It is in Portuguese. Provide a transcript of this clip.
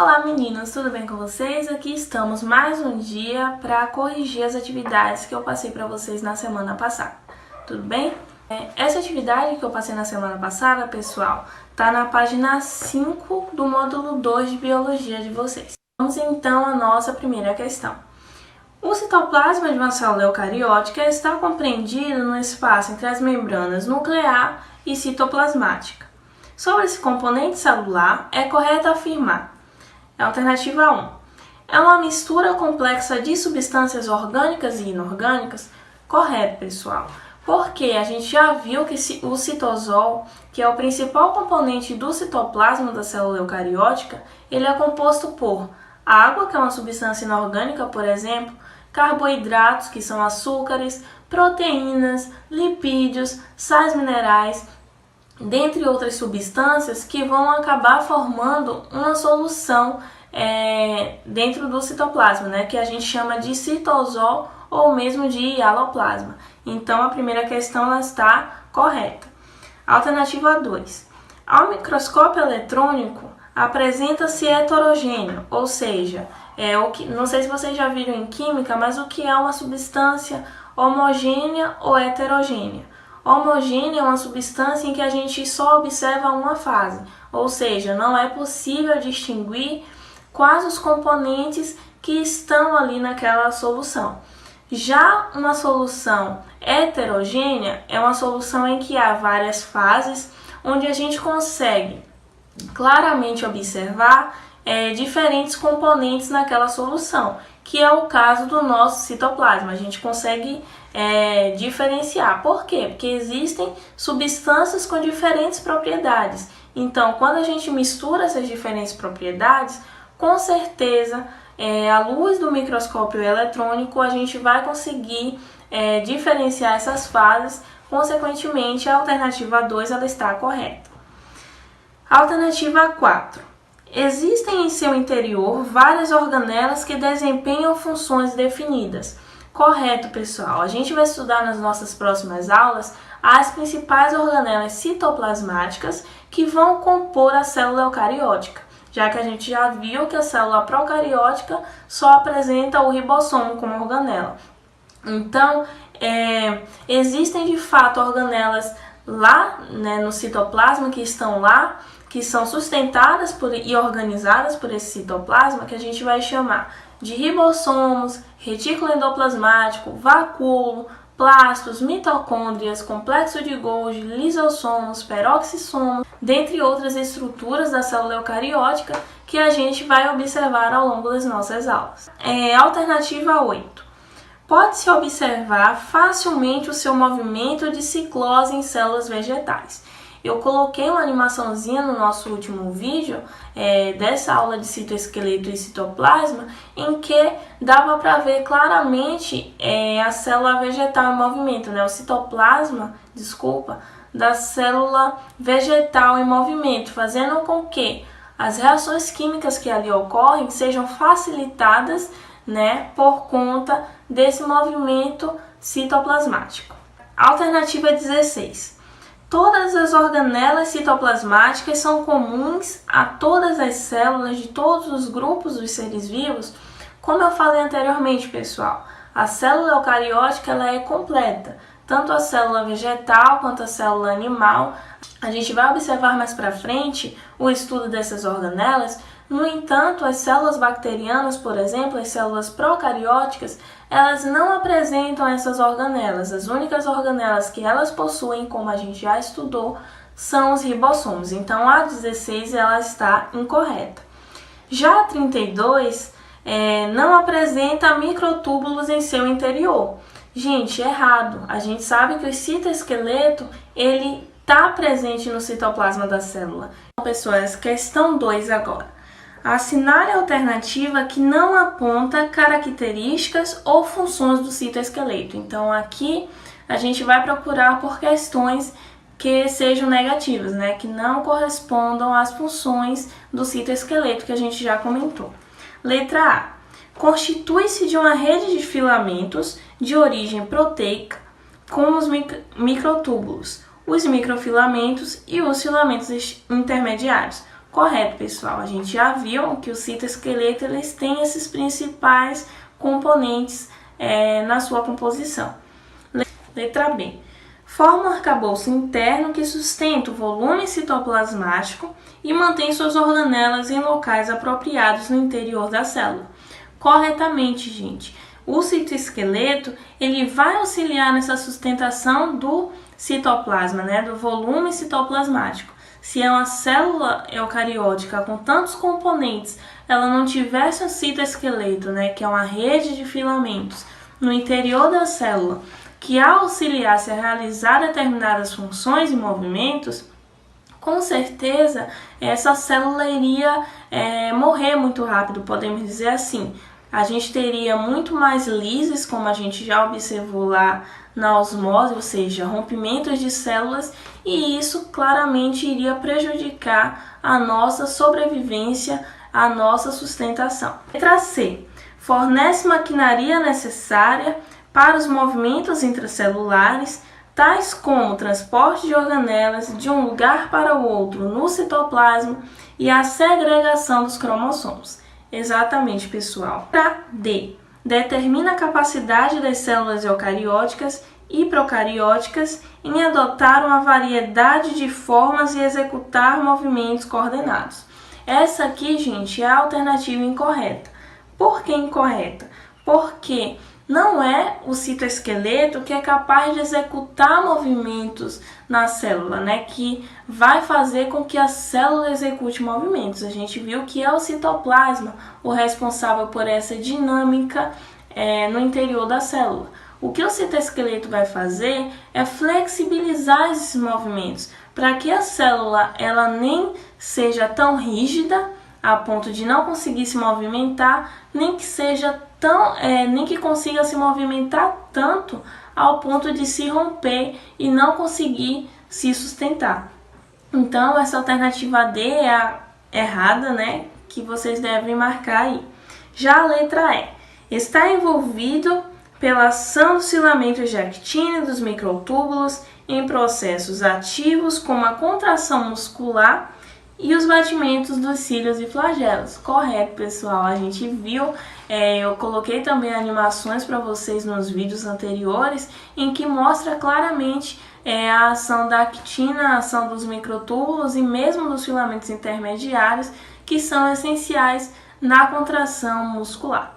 Olá meninos, tudo bem com vocês? Aqui estamos mais um dia para corrigir as atividades que eu passei para vocês na semana passada, tudo bem? Essa atividade que eu passei na semana passada, pessoal, tá na página 5 do módulo 2 de Biologia de vocês. Vamos então à nossa primeira questão. O citoplasma de uma célula eucariótica está compreendido no espaço entre as membranas nuclear e citoplasmática. Sobre esse componente celular, é correto afirmar: alternativa 1. É uma mistura complexa de substâncias orgânicas e inorgânicas? Correto, pessoal. Porque a gente já viu que o citosol, que é o principal componente do citoplasma da célula eucariótica, ele é composto por água, que é uma substância inorgânica, por exemplo, carboidratos, que são açúcares, proteínas, lipídios, sais minerais, dentre outras substâncias que vão acabar formando uma solução dentro do citoplasma, né, que a gente chama de citosol ou mesmo de hialoplasma. Então, a primeira questão ela está correta. Alternativa 2. Ao microscópio eletrônico, apresenta-se heterogêneo, ou seja, não sei se vocês já viram em química, mas o que é uma substância homogênea ou heterogênea? Homogênea é uma substância em que a gente só observa uma fase, ou seja, não é possível distinguir quais os componentes que estão ali naquela solução. Já uma solução heterogênea é uma solução em que há várias fases, onde a gente consegue claramente observar diferentes componentes naquela solução, que é o caso do nosso citoplasma. A gente consegue diferenciar. Por quê? Porque existem substâncias com diferentes propriedades. Então, quando a gente mistura essas diferentes propriedades, com certeza, à luz do microscópio eletrônico, a gente vai conseguir diferenciar essas fases. Consequentemente, a alternativa 2 ela está correta. Alternativa 4. Existem em seu interior várias organelas que desempenham funções definidas. Correto, pessoal. A gente vai estudar nas nossas próximas aulas as principais organelas citoplasmáticas que vão compor a célula eucariótica, já que a gente já viu que a célula procariótica só apresenta o ribossomo como organela. Então, existem de fato organelas lá, né, no citoplasma que estão lá, que são sustentadas e organizadas por esse citoplasma, que a gente vai chamar de ribossomos, retículo endoplasmático, vacúolo, plastos, mitocôndrias, complexo de Golgi, lisossomos, peroxissomos, dentre outras estruturas da célula eucariótica que a gente vai observar ao longo das nossas aulas. Alternativa 8. Pode-se observar facilmente o seu movimento de ciclose em células vegetais. Eu coloquei uma animaçãozinha no nosso último vídeo dessa aula de citoesqueleto e citoplasma, em que dava para ver claramente a célula vegetal em movimento, né? O citoplasma, da célula vegetal em movimento, fazendo com que as reações químicas que ali ocorrem sejam facilitadas, né, por conta desse movimento citoplasmático. Alternativa 16. Todas as organelas citoplasmáticas são comuns a todas as células de todos os grupos dos seres vivos. Como eu falei anteriormente, pessoal, a célula eucariótica ela é completa, tanto a célula vegetal quanto a célula animal. A gente vai observar mais para frente o estudo dessas organelas. No entanto, as células bacterianas, por exemplo, as células procarióticas, elas não apresentam essas organelas. As únicas organelas que elas possuem, como a gente já estudou, são os ribossomos. Então, a 16 ela está incorreta. Já a 32 não apresenta microtúbulos em seu interior. Gente, errado. A gente sabe que o citoesqueleto ele está presente no citoplasma da célula. Então, pessoas, questão 2 agora. Assinale a alternativa que não aponta características ou funções do citoesqueleto. Então, aqui a gente vai procurar por questões que sejam negativas, né? Que não correspondam às funções do citoesqueleto que a gente já comentou. Letra A. Constitui-se de uma rede de filamentos de origem proteica com os microtúbulos, os microfilamentos e os filamentos intermediários. Correto, pessoal. A gente já viu que o citoesqueleto eles têm esses principais componentes na sua composição. Letra B. Forma um arcabouço interno que sustenta o volume citoplasmático e mantém suas organelas em locais apropriados no interior da célula. Corretamente, gente. O citoesqueleto ele vai auxiliar nessa sustentação do citoplasma, do volume citoplasmático. Se é uma célula eucariótica com tantos componentes, ela não tivesse um citoesqueleto, que é uma rede de filamentos no interior da célula, que auxiliasse a realizar determinadas funções e movimentos, com certeza essa célula iria morrer muito rápido, podemos dizer assim. A gente teria muito mais lises, como a gente já observou lá na osmose, ou seja, rompimentos de células, e isso claramente iria prejudicar a nossa sobrevivência, a nossa sustentação. Letra C. Fornece maquinaria necessária para os movimentos intracelulares, tais como o transporte de organelas de um lugar para o outro no citoplasma e a segregação dos cromossomos. Exatamente, pessoal. Letra D. Determina a capacidade das células eucarióticas e procarióticas em adotar uma variedade de formas e executar movimentos coordenados. Essa aqui, gente, é a alternativa incorreta. Por que incorreta? Porque não é o citoesqueleto que é capaz de executar movimentos na célula, que vai fazer com que a célula execute movimentos. A gente viu que é o citoplasma o responsável por essa dinâmica no interior da célula. O que o citoesqueleto vai fazer é flexibilizar esses movimentos para que a célula ela nem seja tão rígida a ponto de não conseguir se movimentar, nem que consiga se movimentar tanto ao ponto de se romper e não conseguir se sustentar. Então, essa alternativa D é a errada, que vocês devem marcar aí. Já a letra E. Está envolvido pela ação dos filamentos de actina e dos microtúbulos em processos ativos como a contração muscular e os batimentos dos cílios e flagelos. Correto, pessoal. A gente viu, eu coloquei também animações para vocês nos vídeos anteriores, em que mostra claramente a ação da actina, a ação dos microtúbulos e mesmo dos filamentos intermediários, que são essenciais na contração muscular.